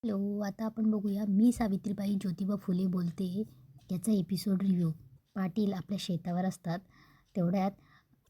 Hello, आता आपण बघूया मी सावित्रीबाई ज्योतिबा फुले बोलते याचा एपिसोड रिव्ह्यू. पाटील आपल्या शेतावर असतात. तेवढ्यात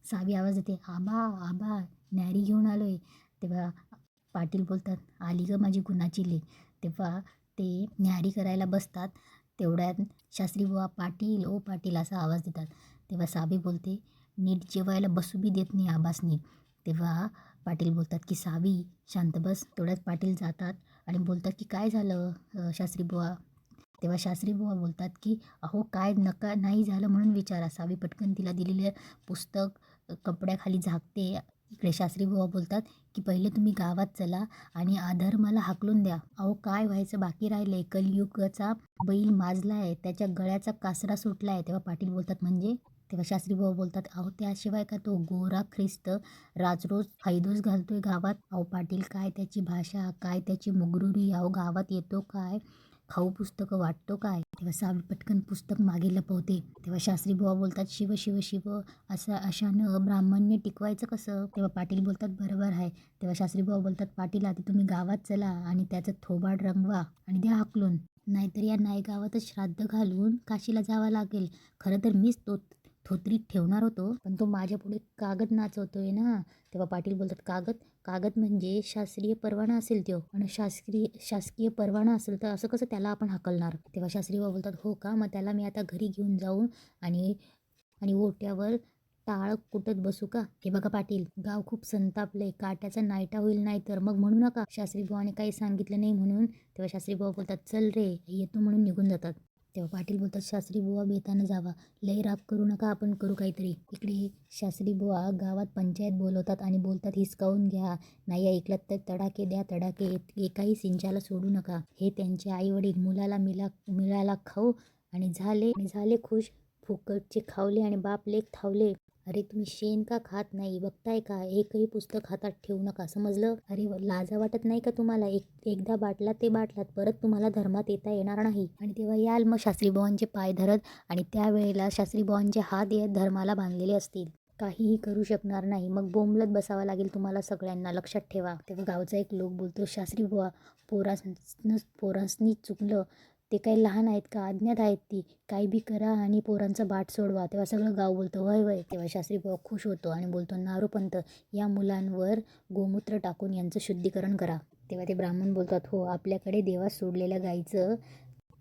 सावी आवाज येते, आबा आबा न्यारी घेऊन आलोय. तेव्हा पाटील बोलतात, आली ग माझी गुणाची लेक. तेव्हा ते न्यारी करायला बसतात. तेवढ्यात शास्त्री बुवा पाटील ओ पाटील असा आवाज देतात. तेव्हा सावी बोलते, नीट जेवायला बसू बी देत नाही आबासनी. तेव्हा पाटील बोलतात की सावी शांत बस. तेवढ्यात पाटील जातात आणि बोलतात की काय झालं शास्त्री बुवा. तेव्हा शास्त्री बुवा बोलतात की अहो काय नका नाही झालं म्हणून विचारा. सावी पटकन तिला दिलेले पुस्तक कपड्याखाली झाकते. इकडे शास्त्री बुवा बोलतात की पहिले तुम्ही गावात चला आणि अधर्माला हाकलून द्या. अहो काय व्हायचं बाकी राहिलंय, कलियुगाचा बैल माजला आहे, त्याच्या गळ्याचा कासरा सुटला आहे. तेव्हा पाटील बोलतात म्हणजे. तेव्हा शास्त्री बुवा बोलतात अहो त्याशिवाय का तो गोरा ख्रिस्त राजरोज फायदोस घालतोय गावात. अहो पाटील काय त्याची भाषा, काय त्याची मुगरुरी. अहो गावात येतो काय, खाऊ पुस्तकं वाटतो काय. तेव्हा सावी पटकन पुस्तक मागे लपवते. तेव्हा शास्त्री बुवा बोलतात शिव शिव शिव असं अशानं ब्राह्मण्य टिकवायचं कसं. तेव्हा पाटील बोलतात बरोबर आहे. तेव्हा शास्त्री बुवा बोलतात पाटील आधी तुम्ही गावात चला आणि त्याचं थोबाड रंगवा आणि द्या हाकलून, नाहीतर या नाय गावातच श्राद्ध घालून काशीला जावं लागेल. खरं तर मीच तो थोत्रीत ठेवणार होतो, पण तो माझ्या पुढे कागद नाचवतोय ना. तेव्हा पाटील बोलतात कागद कागद म्हणजे शास्त्रीय परवाना असेल तो, आणि शासकीय परवाना असेल तर असं कसं त्याला आपण हाकलणार. तेव्हा शास्त्री बाबा बोलतात हो का, मग त्याला मी आता घरी घेऊन जाऊन आणि आणि ओट्यावर टाळ कुटत बसू का. हे बघा पाटील गाव खूप संतापले, काट्याचा नायटा होईल नाही तर. मग म्हणू नका शास्त्री बुवाने काही सांगितलं नाही म्हणून. तेव्हा शास्त्री बुवा बोलतात चल रे येतो म्हणून निघून जातात. तेव्हा पाटील बोलतात शास्त्री बुवा बेतानं जावा, लय राग करू नका, आपण करू काहीतरी. इकडे शास्त्री बुवा गावात पंचायत बोलवतात आणि बोलतात हिसकावून घ्या, नाही ऐकलं तर तडाखे द्या तडाखे, एकाही सिंचाला सोडू नका. हे त्यांचे आई वडील मुलाला मिळाला खाऊ आणि झाले खुश. फुकटचे खावले आणि बाप लेक थावले. अरे तुम्ही शेण का खात नाही बघताय का, एकही पुस्तक हातात ठेवू नका समजलं. अरे लाजा वाटत नाही का तुम्हाला, एकदा बाटलात ते बाटलात, परत तुम्हाला धर्मात येता येणार नाही. आणि तेव्हा याल मग शास्त्री बुवांचे पाय धरत, आणि त्यावेळेला शास्त्री बुवांचे हात या धर्माला बांधलेले असतील. काहीही करू शकणार नाही, मग बोंबलत बसावं लागेल तुम्हाला सगळ्यांना, लक्षात ठेवा. तेव्हा गावचा एक लोक बोलतो शास्त्री बुवा पोरांसनी चुकलं, ते काही लहान आहेत का, अज्ञात आहेत ती, काही बी करा आणि पोरांचा बाट सोडवा. तेव्हा सगळं गाव बोलतं वय वय. तेव्हा शास्त्री बुवा खुश होतो आणि बोलतो नारोपंत या मुलांवर गोमूत्र टाकून यांचं शुद्धीकरण करा. तेव्हा ते ब्राह्मण बोलतात हो आपल्याकडे देवास सोडलेल्या गाईचं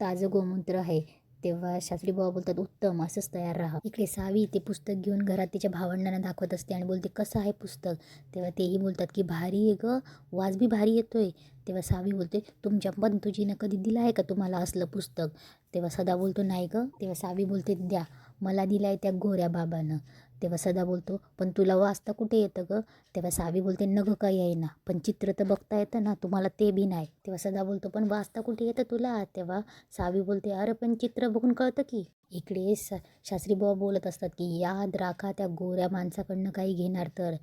ताजं गोमूत्र आहे. तेव्हा शास्त्री बुवा बोलतात उत्तम, असंच तयार राहा. इकडे सावी ते पुस्तक घेऊन घरात तिच्या भावंडांना दाखवत असते आणि बोलते कसं आहे पुस्तक. तेव्हा तेही बोलतात की भारी आहे ग, वाज बी भारी येतोय. तेव्हा सावी बोलते तुमच्या पंतुजीनं कधी दिलं आहे का तुम्हाला असलं पुस्तक. तेव्हा सदा बोलतो नाही ग. तेव्हा सावी बोलते द्या, मला दिलाय त्या गोऱ्या बाबानं. तेव्हा सदा बोलतो पण तुला वाचता कुठे येतं ग. तेव्हा सावी बोलते नगं काही आहे ना, पण चित्र तर बघता येतं ना, तुम्हाला ते बी नाही. तेव्हा सदा बोलतो पण वाचता कुठे येतं तुला. तेव्हा सावी बोलते अरे पण चित्र बघून कळतं की. इकडे शास्त्री बुवा बोलत असतात की याद राखा त्या गोऱ्या माणसाकडनं काही घेणार तर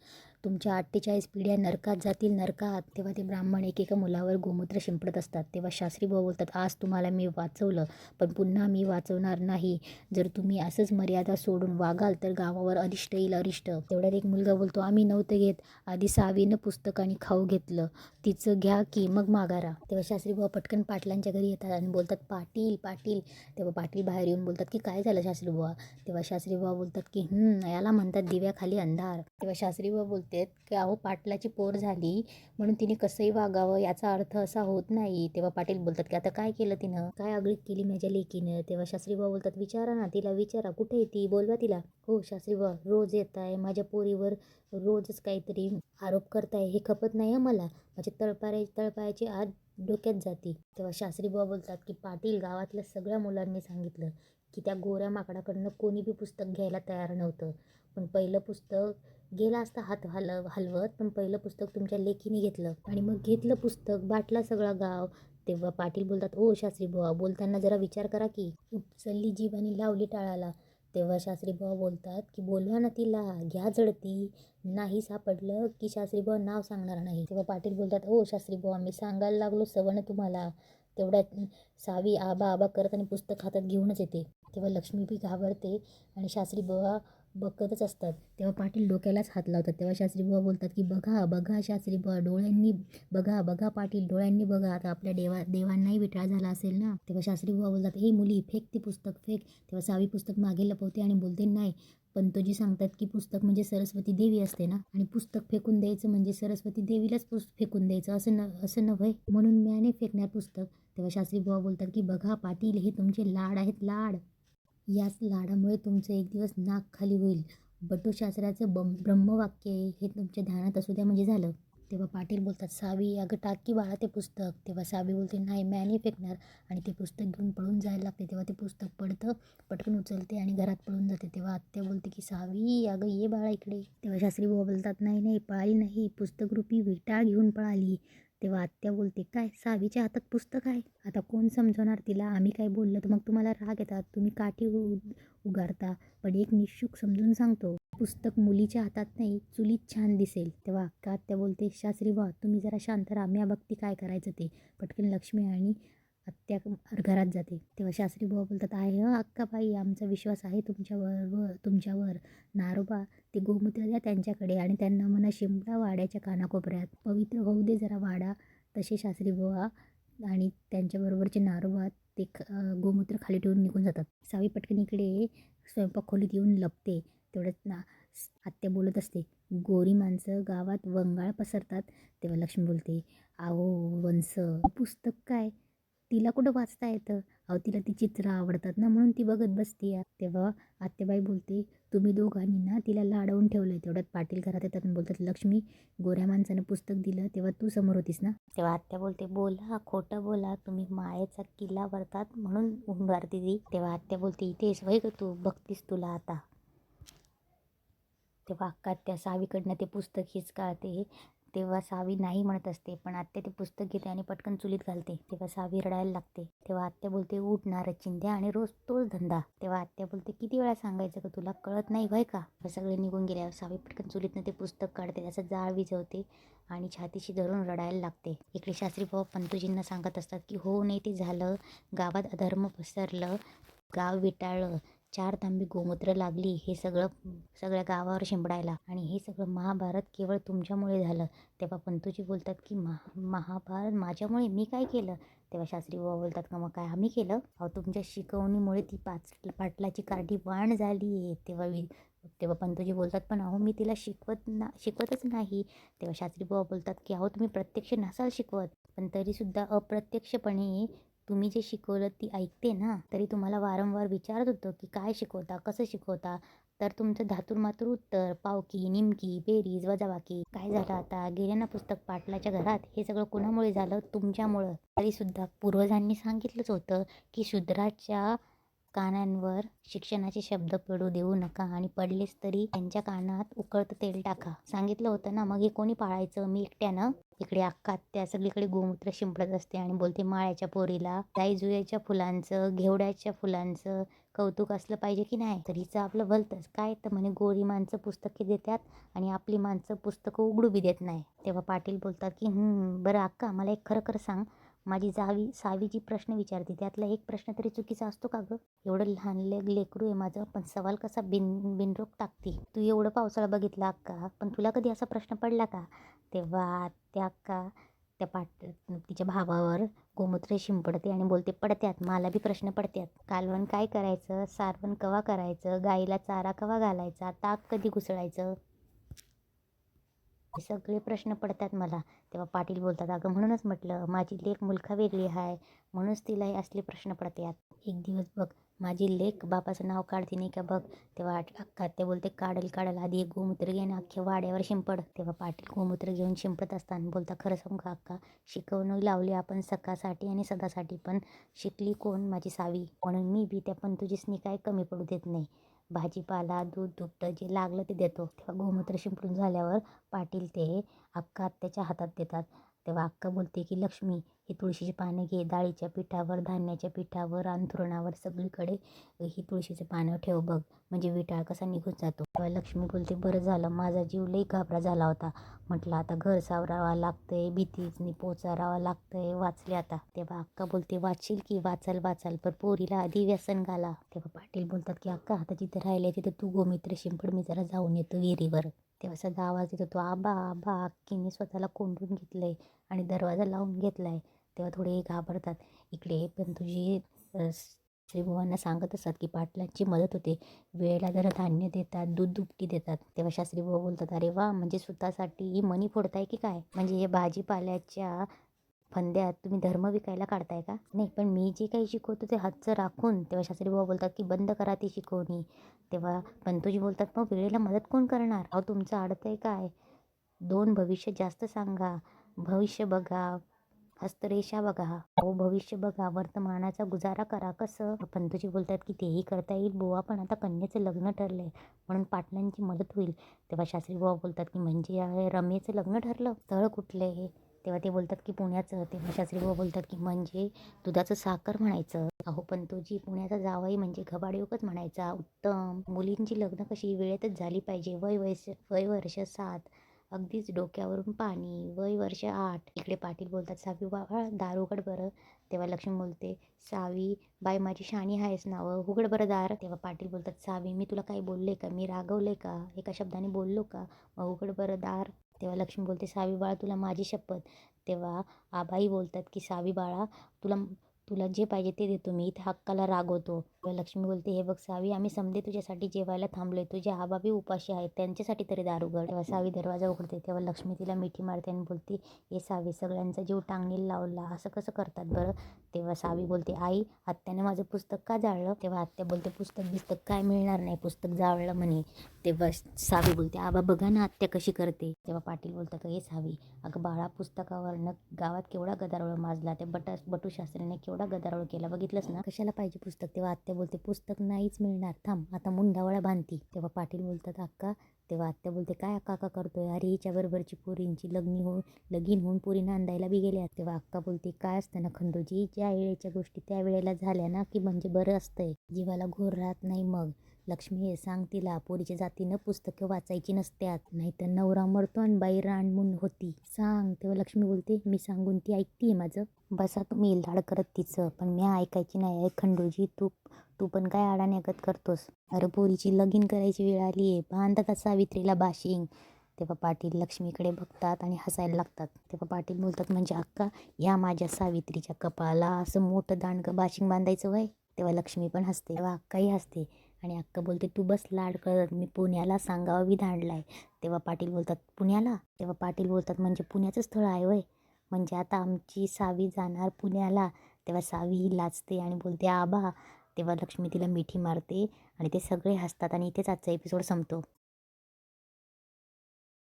तुमच्या 48 पिढ्या नरकात जातील नरकात. तेव्हा ते ब्राह्मण एकेका मुलावर गोमूत्र शिंपडत असतात. तेव्हा शास्त्री बुवा बोलतात आज तुम्हाला मी वाचवलं, पण पुन्हा मी वाचवणार नाही. जर तुम्ही असंच मर्यादा सोडून वागाल तर गावावर अरिष्ट येईल अरिष्ट. तेवढ्यात एक मुलगा बोलतो आम्ही नव्हतं घेत, आधी सावीनं पुस्तक आणि खाऊ घेतलं, तिचं घ्या की मग माघारा. तेव्हा शास्त्री बुवा पटकन पाटलांच्या घरी येतात आणि बोलतात पाटील पाटील. तेव्हा पाटील बाहेर येऊन बोलतात की काय झालं शास्त्री बुवा. तेव्हा शास्त्री बुवा बोलतात की याला म्हणतात दिव्याखाली अंधार. तेव्हा शास्त्री बुवा बोलतात की अहो पाटलाची पोर झाली म्हणून तिने कसंही वागावं याचा अर्थ असा होत नाही. तेव्हा पाटील बोलतात की आता काय केलं तिनं, काय आगळीक केली माझ्या लेकीनं. तेव्हा शास्त्री बुवा बोलतात विचारा ना तिला, विचारा कुठे आहे ती, बोलवा तिला. हो शास्त्री बुवा रोज येत आहे माझ्या पोरीवर, रोजच काहीतरी आरोप करताय, हे खपत नाही मला, माझ्या तळपायाची आत डोक्यात जाती. तेव्हा शास्त्री बुवा बोलतात की पाटील गावातल्या सगळ्या मुलांनी सांगितलं की त्या गोऱ्या माकडाकडनं कोणी बी पुस्तक घ्यायला तयार नव्हतं, पण पहिलं पुस्तक गेला असता हात हलवत, पण पहिलं पुस्तक तुमच्या लेकीने घेतलं आणि मग घेतलं पुस्तक बाटला सगळा गाव. तेव्हा पाटील बोलतात ओ शास्त्री बुवा बोलताना जरा विचार करा की, उचलली जीभ आणि लावली टाळाला. तेव्हा शास्त्री बुवा बोलतात की बोलवा ना तिला, घ्या झडती, नाही सापडलं की शास्त्री बुवा नाव सांगणार नाही. तेव्हा पाटील बोलतात ओ शास्त्री बुवा मी सांगायला लागलो सवण तुम्हाला. तेवढ्यात सावी आबा आबा करत आणि पुस्तक हातात घेऊनच येते. तेव्हा लक्ष्मी बी घाबरते आणि शास्त्री बुवा बघतच असतात. तेव्हा पाटील डोक्यालाच हात लावतात. तेव्हा शास्त्रीबुवा बोलतात की बघा बघा शास्त्रीबुवा डोळ्यांनी बघा बघा पाटील डोळ्यांनी बघा. आता आपल्या देवांनाही विटाळ झाला असेल ना. तेव्हा शास्त्रीबुवा बोलतात हे मुली फेक ती पुस्तक फेक. तेव्हा सावी पुस्तक मागे लपवते आणि बोलते नाही पंतोजी सांगतात की पुस्तक म्हणजे सरस्वती देवी असते ना, आणि पुस्तक फेकून द्यायचं म्हणजे सरस्वती देवीलाच फेकून द्यायचं असं नव्हे, म्हणून मी नाही फेकणार पुस्तक. तेव्हा शास्त्रीबुवा बोलतात की बघा पाटील हे तुमचे लाड आहेत लाड. याच लाडामुळे तुमचं एक दिवस नाक खाली होईल. बटूशास्त्राचं ब्रह्मवाक्य आहे हे तुमच्या ध्यानात असू द्या म्हणजे झालं. तेव्हा पाटील बोलतात सावी अगं टाक की बाळा ते पुस्तक. तेव्हा सावी बोलते नाही मी नाही फेकणार, आणि ते पुस्तक घेऊन पळून जायला लागते. तेव्हा ते पुस्तक पडतं, पटकन उचलते आणि घरात पळून जाते. तेव्हा आत्या बोलते की सावी अगं ये बाळा इकडे. तेव्हा शास्त्री बुवा बोलतात नाही नाही पळाली नाही, पुस्तकरूपी विटाळ घेऊन पळाली. तेव्हा आत्या बोलते काय सावीच्या हातात पुस्तक आहे, आता कोण समजवणार तिला, आम्ही काय बोललं तर मग तुम्हाला राग येतात, तुम्ही काठी उगारता. पण एक निशुक समजून सांगतो, पुस्तक मुलीच्या हातात नाही चुलीत छान दिसेल. तेव्हा अक्का आत्या बोलते शास्त्री बा तुम्ही जरा शांत राहा, म्या बघती काय करायचं ते. पटकन लक्ष्मी आणि आत्या घरात जाते. तेव्हा शास्त्री बुवा बोलतात आहे अक्काबाई आमचा विश्वास आहे तुमच्यावर. नारोबा ते गोमूत्र द्या त्यांच्याकडे आणि त्यांना म्हणा शिंपडा वाड्याच्या कानाकोपऱ्यात, पवित्र होऊ दे जरा वाडा. तसे शास्त्री बुवा आणि त्यांच्याबरोबरचे नारोबा ते गोमूत्र खाली ठेवून निघून जातात. सावी पटकन इकडे स्वयंपाक खोलीत येऊन लपते. तेवढ्यात ना आत्या बोलत असते गोरी माणसं गावात वंगाळ पसरतात. तेव्हा लक्ष्मी बोलते अहो वंस पुस्तक काय तिला कुठं वाचता येतं, अहो तिला ती चित्र आवडतात ना म्हणून ती बघत बसते. तेव्हा आत्याबाई बोलते तुम्ही दोघांनी ना तिला लाडवून ठेवलंय. तेवढ्यात पाटील घरात येतात आणि बोलतात लक्ष्मी गोऱ्या माणसानं पुस्तक दिलं तेव्हा तू समोर होतीस ना. तेव्हा आत्या बोलते बोला खोटं बोला, तुम्ही मायेचा किल्ला वरतात म्हणून उभारते ती. तेव्हा आत्या बोलते इथेच वय ग तू बघतीस तुला आता. तेव्हा अक्का आत्या सावीकडनं ते पुस्तक हिसकाळते. तेव्हा सावी नाही म्हणत असते, पण आत्या ते पुस्तक घेते आणि पटकन चुलीत घालते. तेव्हा सावी रडायला लागते. तेव्हा आत्या बोलते उठणार चिंध्या आणि रोज तोच धंदा. तेव्हा आत्या बोलते किती वेळा सांगायचं का तुला, कळत नाही व्हय का. सगळे निघून गेल्यावर सावी पटकन चुलीतनं ते पुस्तक काढते, त्याचा जाळ विझवते आणि छातीशी धरून रडायला लागते. इकडे शास्त्री बाबा पंतूजींना सांगत असतात की हो नाही ते झालं, गावात अधर्म पसरलं, गाव विटाळलं, 4 तांबी गोमूत्र लागली हे सगळ्या गावावर शिंपडायला, आणि हे सगळं महाभारत केवळ तुमच्यामुळे झालं. तेव्हा पंतूजी बोलतात की महाभारत माझ्यामुळे, मी काय केलं. तेव्हा शास्त्री बाबा बोलतात का मग काय आम्ही केलं, अहो तुमच्या शिकवणीमुळे ती पाटलाची काठी वाण झाली आहे. तेव्हा पंतूजी बोलतात पण अहो मी तिला शिकवतच नाही. तेव्हा शास्त्री बाबा बोलतात की अहो तुम्ही प्रत्यक्ष नसाल शिकवत, पण तरीसुद्धा अप्रत्यक्षपणे तुम्ही जे शिकवलं ती ऐकते ना. तरी तुम्हाला वारंवार विचारत होतं की काय शिकवता कसं शिकवता, तर तुमचं धातूरमातूर उत्तर पावकी निमकी बेरीज वजाबाकी. काय झालं आता गेले ना पुस्तक पाटलाच्या घरात, हे सगळं कुणामुळे झालं तुमच्यामुळं. तरीसुद्धा पूर्वजांनी सांगितलंच होतं की शूद्राच्या कानांवर शिक्षणाचे शब्द पडू देऊ नका, आणि पडलेच तरी त्यांच्या कानात उकळतं तेल टाका, सांगितलं होतं ना. मग हे कोणी पाळायचं, मी एकट्यानं. इकडे अक्का आत्या सगळीकडे गोमूत्र शिंपडत असते आणि बोलते माळ्याच्या पोरीला जाईजुईच्या फुलांचं घेवड्याच्या फुलांचं कौतुक असलं पाहिजे की नाही. तर हिचं आपलं भलतंच काय, तर म्हणे गोरी माणसं पुस्तके देतात आणि आपली माणसं पुस्तकं उघडू बी देत नाही. तेव्हा पाटील बोलतात की बरं अक्का मला एक खरं खरं सांग, माझी सावी जी प्रश्न विचारते त्यातला एक प्रश्न तरी चुकीचा असतो का गं. एवढं लहान लेकरू आहे माझं, पण सवाल कसा बिनरोक टाकते. तू एवढं पावसाळा बघितला अक्का, पण तुला कधी असा प्रश्न पडला का. तेव्हा त्या अक्का तिच्या भावावर गोमूत्र शिंपडते आणि बोलते पडत्यात मला बी प्रश्न पडत्यात, कालवण काय करायचं, सारवण कवा करायचं, गाईला चारा कवा घालायचा, ताक कधी घुसळायचं, हे सगळे प्रश्न पडतात मला. तेव्हा पाटील बोलतात अगं म्हणूनच म्हटलं माझी लेक मुलखा वेगळी आहे, म्हणूनच तिला हे असले प्रश्न पडतात. एक दिवस बघ माझी लेक बापाचं नाव काढते नाही का बघ. तेव्हा अक्का ते बोलते काढल आधी एक गोमूत्र घे ना अख्ख्या वाड्यावर शिंपड. तेव्हा पाटील गोमूत्र घेऊन शिंपत असताना बोलता खरं सांगू का अक्का, शिकवणं लावली आपण सकासाठी आणि सदासाठी, पण शिकली कोण, माझी सावी. म्हणून मी बी त्या पंतुजीसनी काय कमी पडू देत नाही. भाजीपाला दूध दुभतं जे लागलं ते देतो. तेव्हा गोमूत्र शिंपडून झाल्यावर पाटील ते अक्का आत्याच्या हातात देतात. तेव्हा अक्का बोलते की लक्ष्मी हे तुळशीचे पानं घे, डाळीच्या पिठावर, धान्याच्या पिठावर, अंथरुणावर सगळीकडे ही तुळशीचे पानं ठेव बघ, म्हणजे विटाळ कसा निघून जातो. तेव्हा लक्ष्मी बोलते, बरं झालं, माझा जीव लई घाबरा झाला होता. म्हटलं आता घर सावरावं लागतंय, भीतीने पोचारावं लागतंय, वाचले आता. तेव्हा अक्का बोलते, वाचशील की, वाचाल पण पोरीला आधी व्यसन घाला. तेव्हा पाटील बोलतात की अक्का, आता जिथे राहिले तिथे तू गोमित्र शिंपड, मी जरा जाऊन येतो विहिरीवर. तेव्हा सगळा आवाज येतो, तो आबा आबा. अक्कीने स्वतःला कोंडून घेतलंय आणि दरवाजा लावून घेतलाय. तेव्हा थोडे घाबरतात. इकडे पण तुझी श्रीबुवांना सांगत असतात की पाटलांची मदत होते, वेळेला जरा धान्य देतात, दूध दुपटी देतात. तेव्हा शास्त्री बुवा बोलतात, अरे वा, म्हणजे स्वतःसाठी मनी फोडताय की काय, म्हणजे हे भाजीपाल्याच्या फंद्यात तुम्ही धर्म विकायला काढताय का? नाही, पण मी जे काही शिकवतो ते हातचं राखून. तेव्हा शास्त्री बुवा बोलतात की बंद करा ती शिकवणी. तेव्हा पंतोजी बोलतात, मग वेळेला मदत कोण करणार? अहो तुमचं अडतंय काय? 2 भविष्य जास्त सांगा. भविष्य बघा, हस्तरेषा बघा. अहो भविष्य बघा, वर्तमानाचा गुजारा करा. कसं? पंतोजी बोलतात की तेही करता येईल बुवा, पण आता कन्येचं लग्न ठरलंय म्हणून पाटलांची मदत होईल. तेव्हा शास्त्री बुवा बोलतात की म्हणजे रमेचं लग्न ठरलं? स्थळ कुठलं हे? तेव्हा ते बोलतात की पुण्याचं. तेव्हा शास्त्री बुवा बोलतात की म्हणजे दुधाचं साखर म्हणायचं. अहो पंतोजी, पुण्याचा जावई म्हणजे घबाडयोगच म्हणायचा. उत्तम. मुलींची लग्न कशी वेळेतच झाली पाहिजे. वय वर्ष 7, अगदीच डोक्यावरून पाणी. वय वर्ष 8. इकडे पाटील बोलतात, सावी बाबा दार उघड बरं. तेव्हा लक्ष्मी बोलते, सावी बाई माझी शाणी आहेस ना व, उघड बरं दार. तेव्हा पाटील बोलतात, सावी मी तुला काही बोलले का? मी रागवले का? एका शब्दाने बोललो का? मग उघड बरं दार. तेव्हा लक्ष्मी बोलते, सावी बाळा तुला माझी शपथ. तेव्हा आबाई बोलतात की सावी बाळा, तुला तुला जे पाहिजे ते देतो मी, इथे हक्काला रागवतो. तेव्हा लक्ष्मी बोलते, हे बघ सावी, आम्ही समजे तुझ्यासाठी जेवायला थांबलोय, तुझे आबा बी उपाशी आहेत, त्यांच्यासाठी तरी दार उघड. तेव्हा सावी दरवाजा उघडते. तेव्हा लक्ष्मी तिला मिठी मारते आणि बोलते, हे सावी, सगळ्यांचा जीव टांगणीला लावला, असं कसं करतात बरं? तेव्हा सावी बोलते, आई आत्याने माझं पुस्तक का जाळलं? तेव्हा आत्या बोलते, पुस्तक काय मिळणार नाही, पुस्तक जाळलं म्हणे. तेव्हा सावी बोलते, आबा बघा ना आत्या कशी करते. तेव्हा पाटील बोलतात, हे सावी, अगं बाळा, पुस्तकावरनं गावात केवढा गदारोळ माजला, ते बटू शास्त्रीने केवढा गदारोळ केला, बघितलंस ना? कशाला पाहिजे पुस्तक? तेव्हा आत्या बोलते, पुस्तक नाहीच मिळणार, थांब आता मुंडावळा बांधती. तेव्हा पाटील बोलतात, अक्का. तेव्हा आत्या बोलते, काय अक्का करतोय? अरे हिच्या बरोबरची पोरींची लगीन होऊन पोरी नांदायला बी गेल्या. तेव्हा अक्का बोलते, काय असतं ना खंडूजी, ज्या वेळेच्या गोष्टी त्या वेळेला झाल्या ना की म्हणजे बरं असतंय, जीवाला घोर राहत नाही. मग लक्ष्मी, हे सांग तिला, पोरीच्या जातीनं पुस्तकं वाचायची नसत्यात, नाहीतर नवरा मरतो आणि बाई रानमुन होती, सांग. तेव्हा लक्ष्मी बोलते, मी सांगून ती ऐकतीये माझं? बसा तुम्ही लाड करत तिचं, पण मी ऐकायची नाही आहे खंडूजी. तू पण काय आडाण्यागत करतोस? अरे पोरीची लगीन करायची वेळ आली आहे, बांध का सावित्रीला बाशिंग. तेव्हा पाटील लक्ष्मीकडे बघतात आणि हसायला लागतात. तेव्हा पाटील बोलतात, म्हणजे अक्का, या माझ्या सावित्रीच्या कपाळाला असं मोठं दांडगं बाशिंग बांधायचं वय? तेव्हा लक्ष्मी पण हसते. तेव्हा अक्काही हसते आणि अक्का बोलते, तू बस लाड करत, मी पुण्याला सांगावं विधान आणलाय. तेव्हा पाटील बोलतात, पुण्याला? तेव्हा पाटील बोलतात, म्हणजे पुण्याचं स्थळ आहे वय, म्हणजे आता आमची सावी जाणार पुण्याला. तेव्हा सावी लाजते आणि बोलते, आबा. तेव्हा लक्ष्मी तिला मिठी मारते आणि ते सगळे हसतात आणि इथेच आजचा एपिसोड संपतो.